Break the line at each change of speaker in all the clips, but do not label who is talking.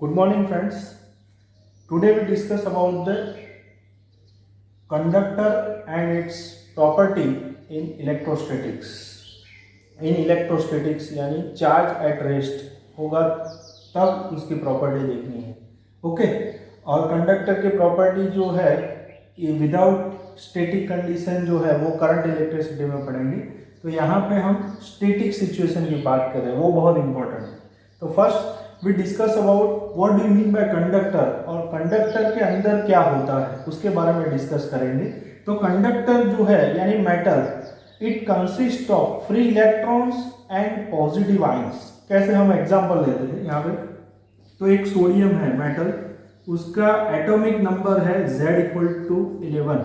Good morning, friends. Today we discuss about the conductor and its property in electrostatics. In electrostatics यानी charge at rest होगा तब उसकी property देखनी है. Okay. और कंडक्टर की प्रॉपर्टी जो है ये विदाउट स्टैटिक कंडीशन जो है वो करंट इलेक्ट्रिसिटी में पढ़ेंगे. तो यहाँ पे हम स्टैटिक सिचुएशन की बात कर रहे हैं, वो बहुत इंपॉर्टेंट है. तो first we discuss about what do you mean by conductor और कंडक्टर के अंदर क्या होता है उसके बारे में डिस्कस करेंगे. तो कंडक्टर जो है यानी metal, it consist of free electrons and positive ions. कैसे हम एग्जांपल लेते हैं यहाँ पे. तो एक सोडियम है मेटल, उसका एटॉमिक नंबर है Z=11.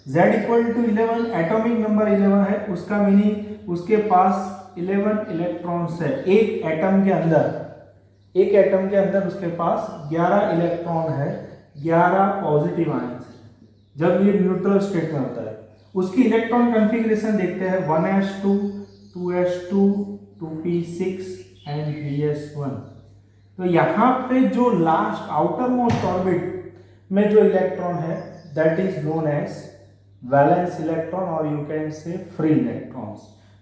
Z=11 एटॉमिक नंबर 11 है, उसका मीनिंग उसके पास 11 इलेक्ट्रॉन्स है. एक एटम के अंदर उसके पास 11 इलेक्ट्रॉन है, 11 पॉजिटिव आयंस है जब ये न्यूट्रल स्टेट में होता है. उसकी इलेक्ट्रॉन कॉन्फ़िगरेशन देखते हैं 1s2 2s2 2p6 and 3s1. तो यहाँ पे जो लास्ट आउटर मोस्ट ऑर्बिट में जो इलेक्ट्रॉन है that is known as valence electron और you can say free electrons.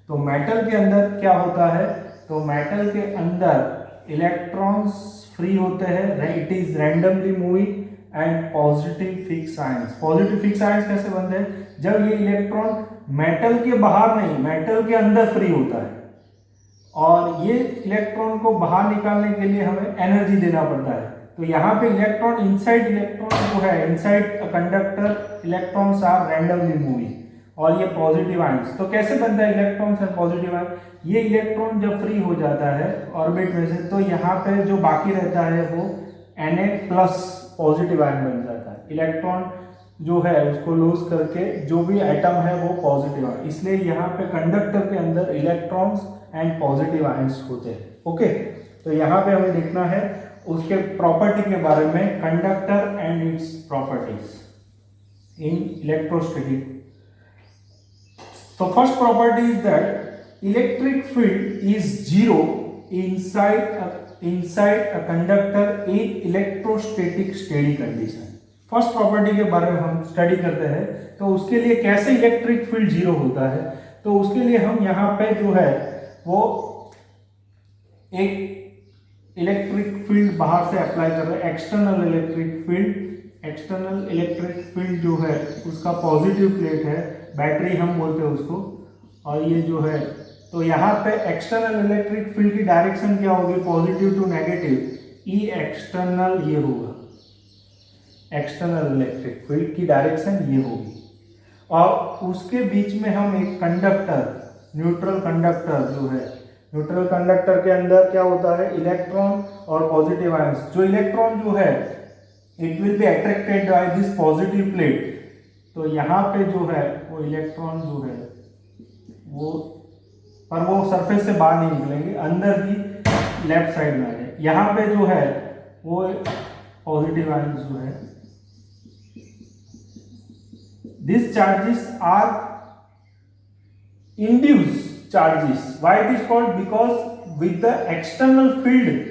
तो मेटल के अंदर क्या होता है, तो मेटल के अंदर इलेक्ट्रॉन्स फ्री होते हैं, it is randomly moving and positive fix ions. Positive fix ions कैसे बनते हैं, जब ये इलेक्ट्रॉन मेटल के बाहर नहीं मेटल के अंदर फ्री होता है. और ये इलेक्ट्रॉन को बाहर निकालने के लिए हमें एनर्जी देना पड़ता है. तो यहाँ पे इलेक्ट्रॉन इलेक्ट्रॉन जो है inside a conductor electrons are randomly moving और ये पॉजिटिव आयंस. तो कैसे बनता है इलेक्ट्रॉन्स और पॉजिटिव आयंस, ये इलेक्ट्रॉन जब फ्री हो जाता है ऑर्बिट में से तो यहाँ पे जो बाकी रहता है वो Na+ पॉजिटिव आयन बन जाता है. इलेक्ट्रॉन जो है उसको लूज करके जो भी एटम है वो पॉजिटिव आयन, इसलिए यहाँ पे कंडक्टर के अंदर इलेक्ट्रॉन्स एंड पॉजिटिव आयंस होते हैं. ओके. तो यहाँ पे हमें देखना है उसके प्रॉपर्टी के बारे में, conductor and its properties in electrostatic. तो first property is that electric field is zero inside a conductor in electrostatic steady condition. First property के बारे में हम स्टडी करते हैं. तो उसके लिए कैसे इलेक्ट्रिक फील्ड जीरो होता है, तो उसके लिए हम यहाँ पे जो है वो एक इलेक्ट्रिक फील्ड बाहर से अप्लाई कर रहे हैं, एक्सटर्नल इलेक्ट्रिक फील्ड जो है उसका पॉजिटिव प्लेट है, बैटरी हम बोलते हैं उसको. और ये जो है तो यहाँ पे एक्सटर्नल इलेक्ट्रिक फील्ड की डायरेक्शन क्या होगी, positive to negative. E external ये होगा, एक्सटर्नल इलेक्ट्रिक फील्ड की डायरेक्शन ये होगी. और उसके बीच में हम एक कंडक्टर, न्यूट्रल कंडक्टर जो है, न्यूट्रल कंडक्टर के अंदर क्या होता है, इलेक्ट्रॉन और पॉजिटिव आयंस. जो इलेक्ट्रॉन जो है it will be attracted by this positive plate. तो यहाँ पे जो है वो इलेक्ट्रॉन जो है वो पर वो सरफेस से बाहर नहीं निकलेंगे, अंदर ही लेफ्ट साइड में आ जाए. यहाँ पे जो है वो पॉजिटिव आयंस जो है, this charges are induce charges. Why it is called, because with the external field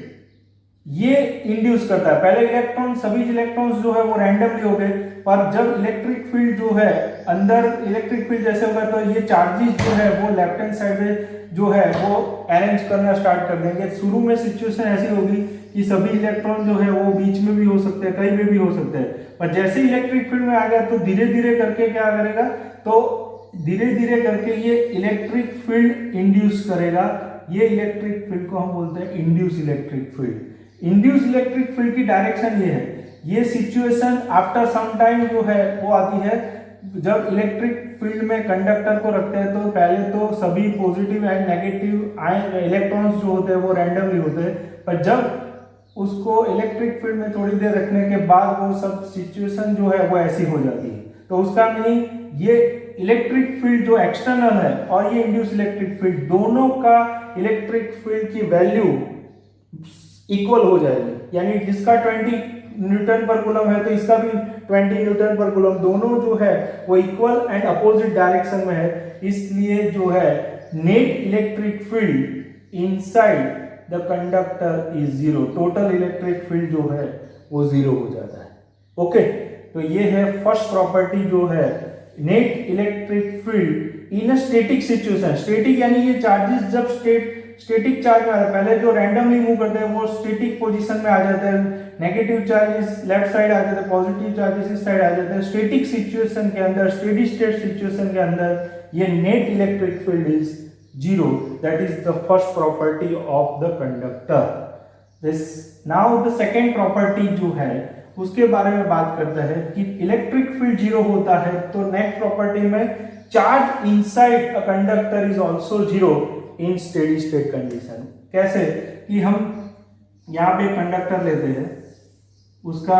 ये इंड्यूस करता है. पहले इलेक्ट्रॉन सभी इलेक्ट्रॉन्स जो है वो रैंडमली हो गए, पर जब इलेक्ट्रिक फील्ड जो है अंदर इलेक्ट्रिक फील्ड जैसे होगा तो ये चार्जेस जो है वो लेफ्ट हैंड साइड में जो है वो अरेंज करना स्टार्ट कर देंगे. शुरू में सिचुएशन ऐसी होगी कि सभी इलेक्ट्रॉन जो है वो बीच में भी हो सकते हैं, कहीं पे भी हो सकते हैं. पर जैसे इलेक्ट्रिक फील्ड में आ गया तो धीरे धीरे करके क्या करेगा, तो धीरे धीरे करके ये इलेक्ट्रिक फील्ड इंड्यूस करेगा. ये इलेक्ट्रिक फील्ड को हम बोलते हैं induce electric field. Induce electric field की डायरेक्शन ये है. ये सिचुएशन आफ्टर सम टाइम जो है वो आती है जब इलेक्ट्रिक फील्ड में कंडक्टर को रखते हैं. तो पहले तो सभी पॉजिटिव एंड नेगेटिव इलेक्ट्रॉन्स जो होते हैं वो रैंडमली होते हैं, पर जब उसको इलेक्ट्रिक फील्ड में थोड़ी देर रखने के बाद वो सब सिचुएशन जो है वो ऐसी हो जाती है. तो उसका मीनिंग ये इलेक्ट्रिक फील्ड जो एक्सटर्नल है और ये इंड्यूस इलेक्ट्रिक फील्ड, दोनों का इलेक्ट्रिक फील्ड की वैल्यू इक्वल हो जाएगी. यानी जिसका 20 न्यूटन पर कूलम है तो इसका भी 20 न्यूटन पर कूलम, दोनों जो है वो इक्वल एंड अपोजिट डायरेक्शन में है. इसलिए जो है net electric field inside the conductor is zero, total electric field जो है वो जीरो हो जाता है। ओके, तो ये है फर्स्ट प्रॉपर्टी जो है net electric field in a static situation. Static यानी ये चार्जेस जब स्टैटिक चार्ज में पहले जो रैंडमली मूव करते हैं वो स्टैटिक पोजीशन में आ जाते हैं, नेगेटिव चार्जेस लेफ्ट साइड आ जाते हैं, पॉजिटिव चार्जेस इस साइड आ जाते हैं। स्टैटिक सिचुएशन के अंदर, स्टेडी स्टेट सिचुएशन के अंदर ये net electric field is zero, that is the first property of the conductor. This now the second property जो है उसके बारे में बात करता है कि इलेक्ट्रिक फील्ड जीरो होता है तो नेक्स्ट प्रॉपर्टी में charge inside a conductor is also zero in steady state condition. कैसे कि हम यहाँ पे कंडक्टर लेते हैं, उसका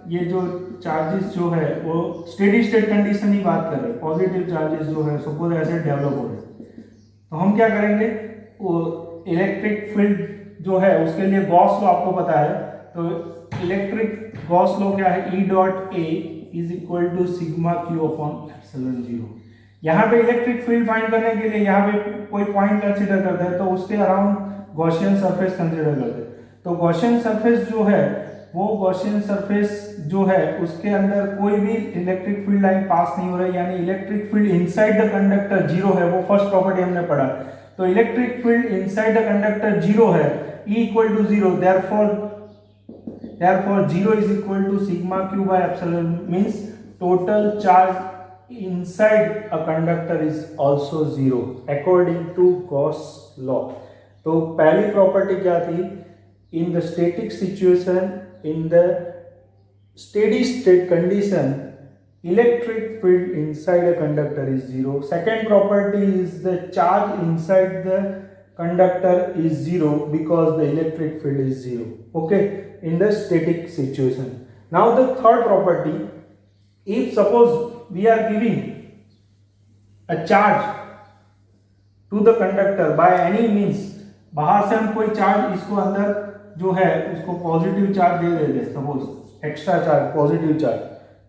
ये जो चार्जेस जो है वो स्टेडी स्टेट कंडीशन ही बात कर रहे हैं, पॉजिटिव चार्जेस जो है सपोज ऐसे डेवलप हो रहे हैं, तो हम क्या करेंगे, वो इलेक्ट्रिक फील्ड जो है उसके लिए गॉस लॉ आपको पता है, तो इलेक्ट्रिक गॉस लॉ क्या है, E dot A is equal to sigma Q upon epsilon zero. यहाँ पे इलेक्ट्रिक फील्ड फाइंड करने के लिए यहाँ पे कोई पॉइंट कंसीडर करते हैं तो उसके अराउंड गॉसियन सरफेस कंसीडर करते हैं। तो गॉसियन सरफेस जो है वो गॉसियन सरफेस जो है उसके अंदर कोई भी इलेक्ट्रिक फील्ड लाइन पास नहीं हो रही, यानी electric field inside the conductor zero है, वो फर्स्ट प्रॉपर्टी हमने पढ़ा। तो electric field inside the conductor zero है, E equal to zero, therefore 0 is equal to sigma Q by epsilon, means total charge inside a conductor is also zero according to Gauss law। तो पहली property क्या थी, in the static situation, in the steady state condition electric field inside a conductor is zero। Second property is the charge inside the conductor is zero because the electric field is zero, okay, in the static situation। Now the third property, if suppose we are giving a charge to the conductor by any means, बाहर से हम कोई charge इसको अंदर जो है उसको positive charge दे देते, suppose extra charge positive charge,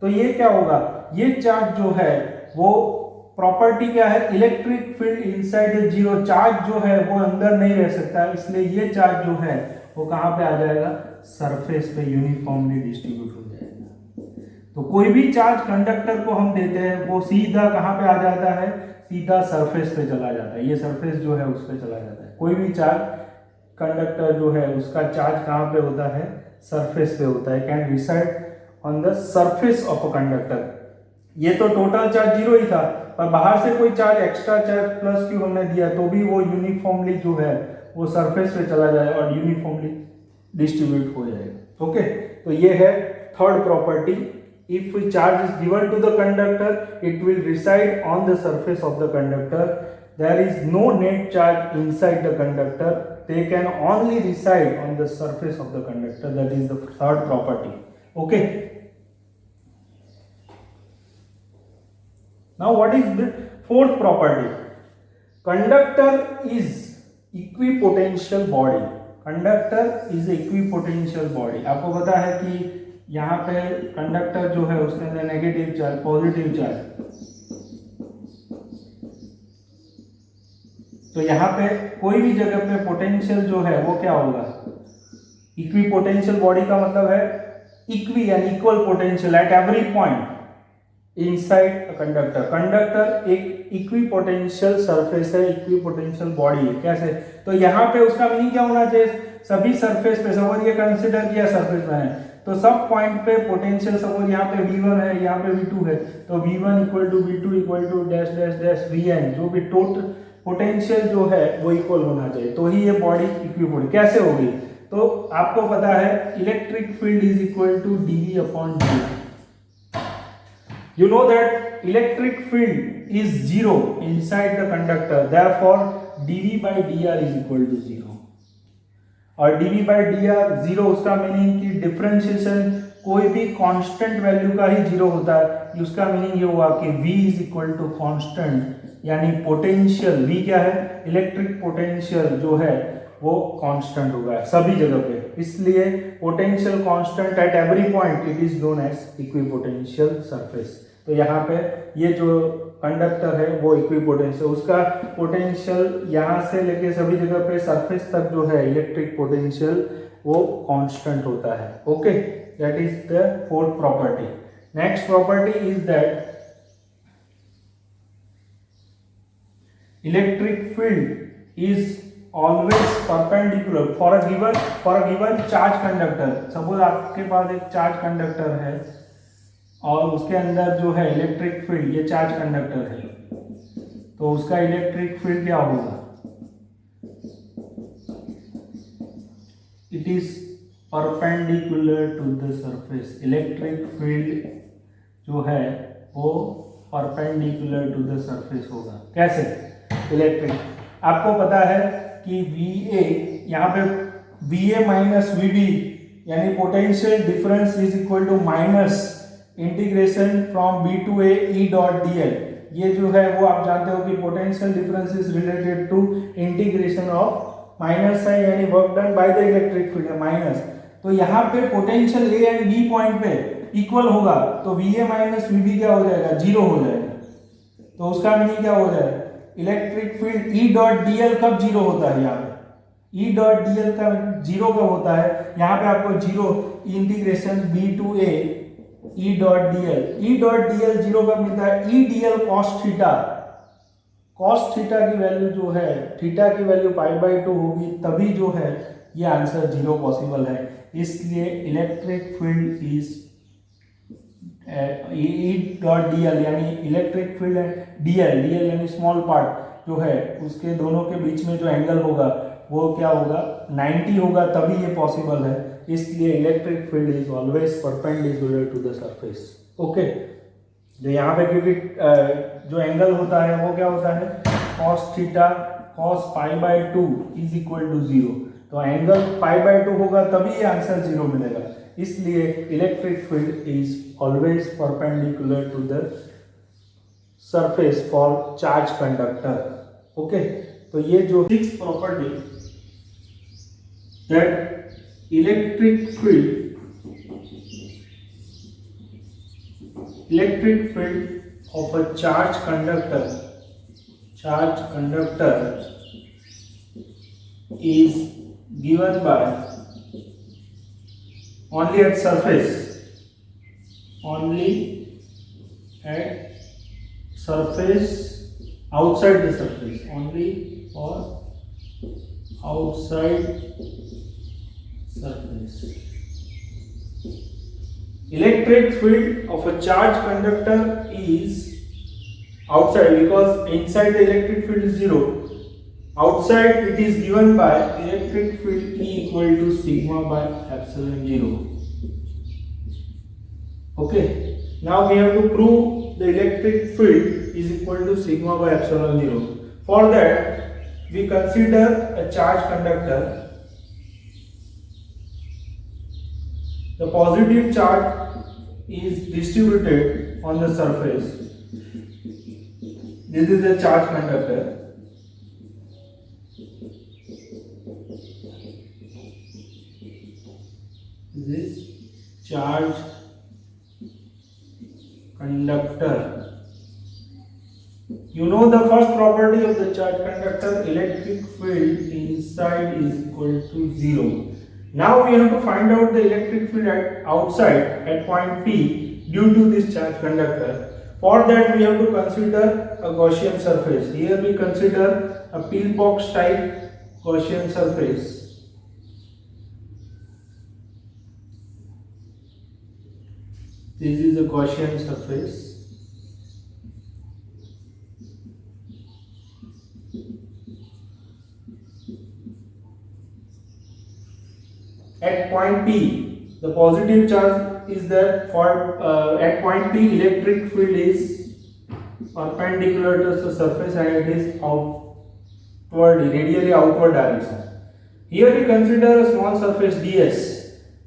तो ये क्या होगा, ये चार्ज जो है वो प्रॉपर्टी क्या है, electric field inside zero, charge जो है वो अंदर नहीं रह सकता, इसलिए ये चार्ज जो है वो कहां पे आ जाएगा, सरफेस पे यूनिफॉर्मली डिस्ट्रीब्यूट हो जाएगा। तो कोई भी चार्ज कंडक्टर को हम देते हैं वो सीधा कहां पे आ जाता है, सीधा सरफेस पे चला जाता है, ये सरफेस जो है उस पे चला जाता है। कोई भी चार्ज कंडक्टर जो है उसका चार्ज कहां पे होता है, सरफेस पे होता है, can reside on the surface of a conductor. ये तो टोटल चार्ज जीरो ही था, पर बाहर से कोई charge extra charge plus Q हमने दिया तो भी वो यूनिफॉर्मली जो है वो सरफेस पे चला जाएगा और यूनिफॉर्मली डिस्ट्रीब्यूट हो जाएगा। ओके, तो ये है third property, if charge is given to the conductor it will reside on the surface of the conductor, there is no net charge inside the conductor, they can only reside on the surface of the conductor, that is the third property। okay, now what is the fourth property, conductor is equipotential body। Conductor is equipotential body. आपको पता है कि यहाँ पे conductor जो है उसके अंदर नेगेटिव चार्ज, पॉजिटिव चार्ज, तो यहाँ पे कोई भी जगह पे पोटेंशियल जो है वो क्या होगा, इक्विपोटेंशियल बॉडी का मतलब है इक्वी यानी equal potential at every point inside a conductor. Conductor एक इक्विपोटेंशियल सरफेस है, इक्विपोटेंशियल बॉडी है। कैसे, तो यहाँ पे उसका मीनिंग क्या होना चाहिए, सभी सरफेस पे, सपोज ये कंसिडर किया सरफेस में है तो सब पॉइंट पे पोटेंशियल, सपोज यहाँ पे V1 है, यहाँ पे V2 है, तो V1 equal to V2 equal to dash dash dash Vn, जो भी टोटल पोटेंशियल जो है वो इक्वल होना चाहिए, तो ही ये बॉडी इक्विपोटेंशियल। कैसे होगी, तो आपको पता है electric field is equal to dV upon dt। You know that electric field is zero inside the conductor, therefore dV by dr is equal to zero। और dV by dr जीरो, उसका meaning कि differentiation कोई भी constant value का ही zero होता है। उसका meaning ये हुआ कि V is equal to constant, यानी पोटेंशियल V क्या है, इलेक्ट्रिक पोटेंशियल जो है वो कांस्टेंट होगा सभी जगह पे, इसलिए potential constant at every point, it is known as equipotential surface. तो यहाँ पे ये जो कंडक्टर है वो इक्विपोटेंशियल, उसका पोटेंशियल यहाँ से लेके सभी जगह पे सरफेस तक जो है इलेक्ट्रिक पोटेंशियल वो कांस्टेंट होता है। Okay, that is the fourth property. Next property is that electric field is always perpendicular for a given charge conductor. Suppose आपके पास एक चार्ज कंडक्टर है और उसके अंदर जो है इलेक्ट्रिक फील्ड, ये चार्ज कंडक्टर है, तो उसका इलेक्ट्रिक फील्ड क्या होगा? It is perpendicular to the surface. Electric field जो है वो परपेंडिकुलर टू द सरफेस होगा। कैसे? इलेक्ट्रिक, आपको पता है कि VA, यहाँ पे VA माइनस VB यानी potential difference is equal to minus integration from B to A E dot dl। ये जो है वो आप जानते हो कि potential difference is related to integration of minus sign, यानी work done by the electric field है माइनस। तो यहाँ पे potential A and B point पे इक्वल होगा, तो VA माइनस VB क्या हो जाएगा? जीरो हो जाएगा। तो उसका मीनिंग क्या हो जाएगा? Electric field E dot dl कब जीरो होता है? यहाँ पे E डॉट dl का जीरो कब होता है? यहाँ पे आपको जीरो integration B to A E dot dl जीरो कब मिलता है? E dl cos theta. cos theta की वैल्यू जो है, थीटा की वैल्यू π/2 होगी, तभी जो है ये आंसर जीरो पॉसिबल है। इसलिए electric field is E dot dl यानी इलेक्ट्रिक फील्ड dl यानी स्मॉल पार्ट जो है उसके दोनों के बीच में जो एंगल होगा वो क्या होगा? 90 होगा, तभी ये पॉसिबल है। इसलिए electric field is always perpendicular to the surface. Okay, जो यहाँ पे क्योंकि जो एंगल होता है वो क्या होता है? cos theta cos π/2 is equal to zero. तो एंगल π/2 होगा तभी ये आंसर जीरो मिलेगा। इसलिए electric field is always perpendicular to the surface for charge conductor. Okay, तो ये जो six property that electric field of a charge conductor is given by only at surface, outside the surface, only for outside surface. Electric field of a charge conductor is outside, because inside the electric field is zero. Outside it is given by electric field E equal to sigma by epsilon 0. Okay, now we have to prove the electric field is equal to sigma by epsilon 0. For that we consider a charge conductor. The positive charge is distributed on the surface. This is a charge conductor. This charge conductor. You know the first property of the charge conductor, electric field inside is equal to 0. Now we have to find out the electric field outside at point P due to this charge conductor. For that we have to consider a Gaussian surface. Here we consider a pillbox type Gaussian surface. This is a Gaussian surface. At point P, the positive charge is there. For at point P, electric field is perpendicular to the surface and it is outward, radially outward direction. Here we consider a small surface ds.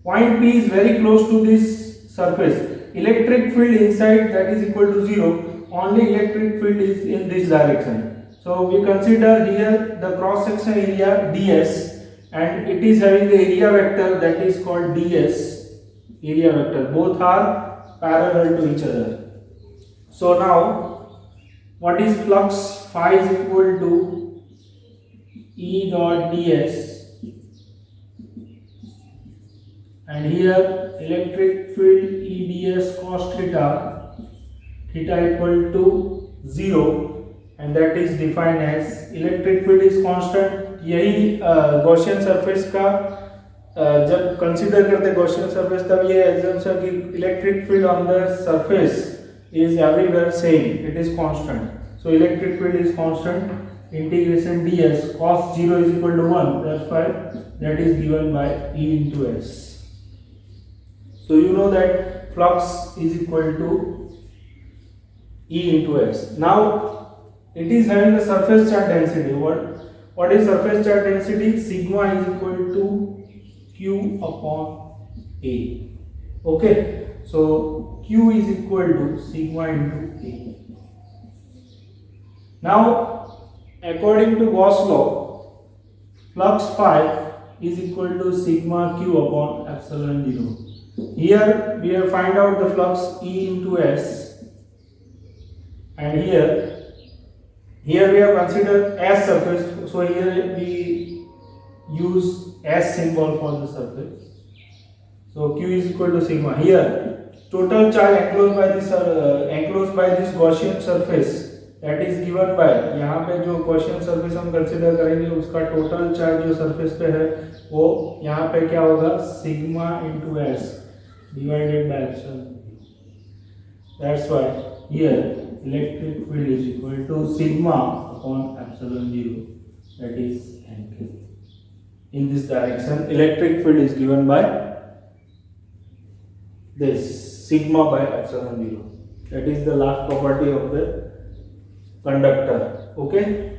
Point P is very close to this surface. Electric field inside that is equal to 0. Only electric field is in this direction. So we consider here the cross section area ds, and it is having the area vector that is called ds area vector. Both are parallel to each other. So now what is flux? Phi is equal to E dot ds, and here electric field E ds cos theta, theta equal to 0, and that is defined as electric field is constant. यही Gaussian surface का जब consider करते हैं Gaussian surface, तब ये exemption कि electric field on the surface is everywhere same, it is constant. So electric field is constant, integration ds cos 0 is equal to 1, that's why that is given by E into S. So you know that flux is equal to E into S. Now it is having the surface charge density. What is surface charge density? Sigma is equal to Q upon A. Okay, so Q is equal to sigma into A. Now according to Gauss law, flux phi is equal to sigma Q upon epsilon 0. Here we have find out the flux E into S, and here we have considered S surface, so here we use S symbol for the surface. So Q is equal to sigma. Here total charge enclosed by this Gaussian surface, that is given by, यहाँ पे जो Gaussian surface हम consider करेंगे उसका total charge जो surface पे है वो यहाँ पे क्या होगा, sigma into S divided by epsilon. That's why here electric field is equal to sigma upon epsilon 0, that is NK. In this direction electric field is given by this sigma by epsilon 0. That is the last property of the conductor. Okay.